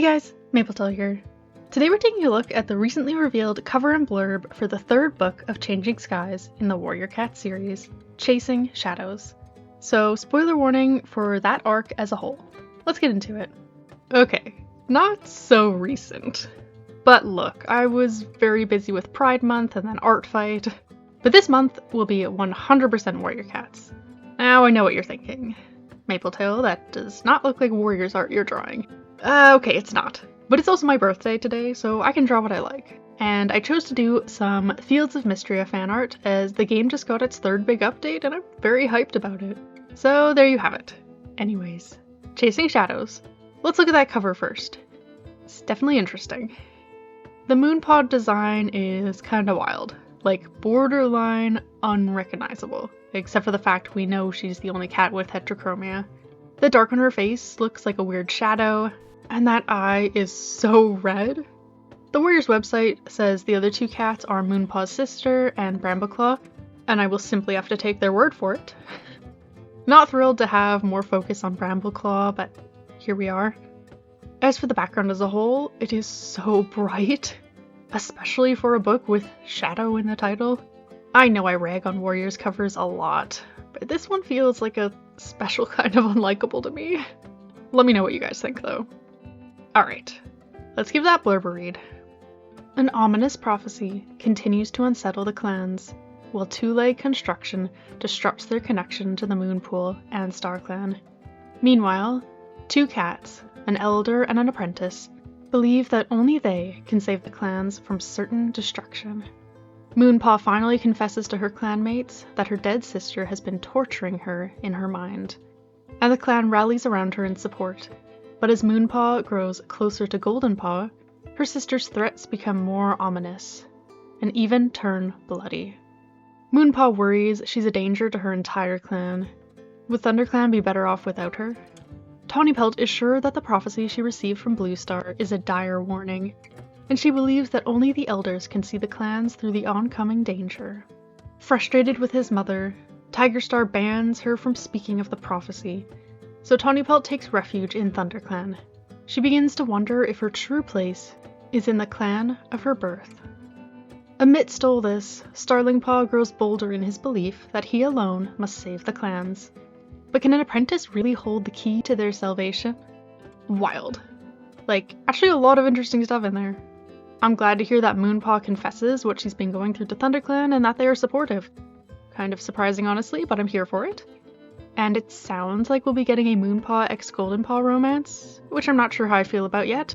Hey guys, Mapletail here. Today we're taking a look at the recently revealed cover and blurb for the third book of Changing Skies in the Warrior Cat series, Chasing Shadows. So, spoiler warning for that arc as a whole. Let's get into it. Okay, not so recent. But look, I was very busy with Pride Month and then Art Fight. But this month will be 100% Warrior Cats. Now I know what you're thinking. Mapletail, that does not look like Warriors art you're drawing. Okay, it's not. But it's also my birthday today, so I can draw what I like. And I chose to do some Fields of Mistria fan art, as the game just got its third big update, and I'm very hyped about it. So there you have it. Anyways, Chasing Shadows. Let's look at that cover first. It's definitely interesting. The Moonpaw design is kinda wild. Like, borderline unrecognizable. Except for the fact we know she's the only cat with heterochromia. The dark on her face looks like a weird shadow, and that eye is so red. The Warriors website says the other two cats are Moonpaw's sister and Brambleclaw, and I will simply have to take their word for it. Not thrilled to have more focus on Brambleclaw, but here we are. As for the background as a whole, it is so bright, especially for a book with shadow in the title. I know I rag on Warriors covers a lot, but this one feels like a special kind of unlikable to me. Let me know what you guys think though. Alright, let's give that blurb a read. An ominous prophecy continues to unsettle the clans, while two-leg construction disrupts their connection to the Moonpool and StarClan. Meanwhile, two cats, an elder and an apprentice, believe that only they can save the clans from certain destruction. Moonpaw finally confesses to her clanmates that her dead sister has been torturing her in her mind, and the clan rallies around her in support. But as Moonpaw grows closer to Goldenpaw, her sister's threats become more ominous, and even turn bloody. Moonpaw worries she's a danger to her entire clan. Would ThunderClan be better off without her? Tawnypelt is sure that the prophecy she received from Bluestar is a dire warning, and she believes that only the elders can see the clans through the oncoming danger. Frustrated with his mother, Tigerstar bans her from speaking of the prophecy, so Tawnypelt takes refuge in ThunderClan. She begins to wonder if her true place is in the clan of her birth. Amidst all this, Starlingpaw grows bolder in his belief that he alone must save the clans. But can an apprentice really hold the key to their salvation? Wild. Like, actually a lot of interesting stuff in there. I'm glad to hear that Moonpaw confesses what she's been going through to ThunderClan and that they are supportive. Kind of surprising honestly, but I'm here for it. And it sounds like we'll be getting a Moonpaw x Goldenpaw romance, which I'm not sure how I feel about yet,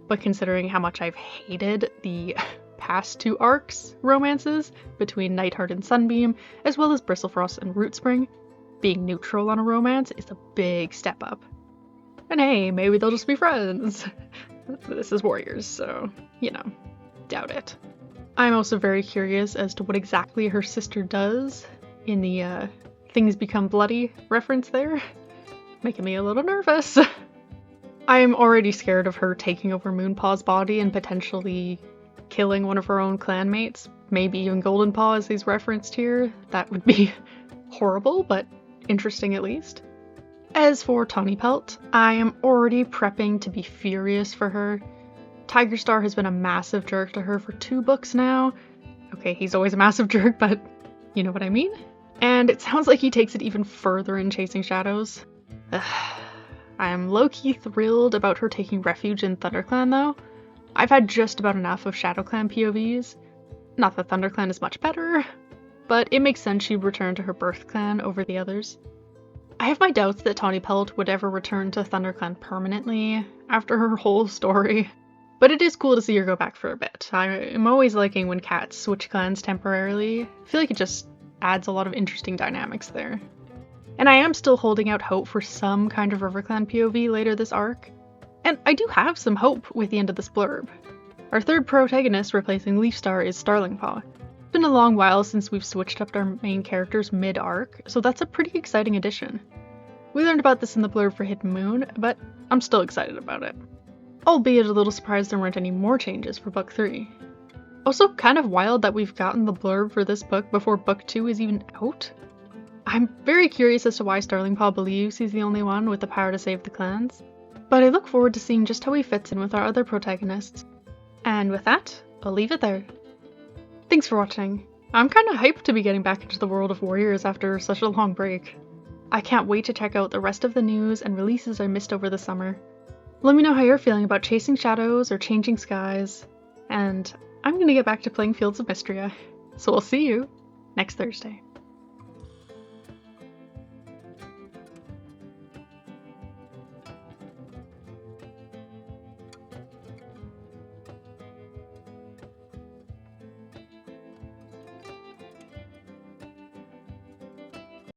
but considering how much I've hated the past two arcs romances between Nightheart and Sunbeam, as well as Bristlefrost and Rootspring, being neutral on a romance is a big step up. And hey, maybe they'll just be friends. This is Warriors, so, you know, doubt it. I'm also very curious as to what exactly her sister does in the things become bloody reference there. Making me a little nervous. I'm already scared of her taking over Moonpaw's body and potentially killing one of her own clanmates. Maybe even Goldenpaw as he's referenced here. That would be horrible, but interesting at least. As for Tawnypelt, I am already prepping to be furious for her. Tigerstar has been a massive jerk to her for 2 books now. Okay, he's always a massive jerk, but you know what I mean? And it sounds like he takes it even further in Chasing Shadows. I am low-key thrilled about her taking refuge in ThunderClan though. I've had just about enough of ShadowClan POVs. Not that ThunderClan is much better, but it makes sense she'd return to her birth clan over the others. I have my doubts that Tawnypelt would ever return to ThunderClan permanently after her whole story, but it is cool to see her go back for a bit. I am always liking when cats switch clans temporarily. I feel like it just adds a lot of interesting dynamics there. And I am still holding out hope for some kind of RiverClan POV later this arc. And I do have some hope with the end of this blurb. Our third protagonist replacing Leafstar is Starlingpaw. It's been a long while since we've switched up our main characters mid-arc, so that's a pretty exciting addition. We learned about this in the blurb for Hidden Moon, but I'm still excited about it. Albeit a little surprised there weren't any more changes for book 3. Also kind of wild that we've gotten the blurb for this book before book 2 is even out. I'm very curious as to why Starlingpaw believes he's the only one with the power to save the clans. but I look forward to seeing just how he fits in with our other protagonists. And with that, I'll leave it there. Thanks for watching. I'm kinda hyped to be getting back into the world of Warriors after such a long break. I can't wait to check out the rest of the news and releases I missed over the summer. Let me know how you're feeling about Chasing Shadows or Changing Skies, and I'm gonna get back to playing Fields of Mistria. So we'll see you next Thursday.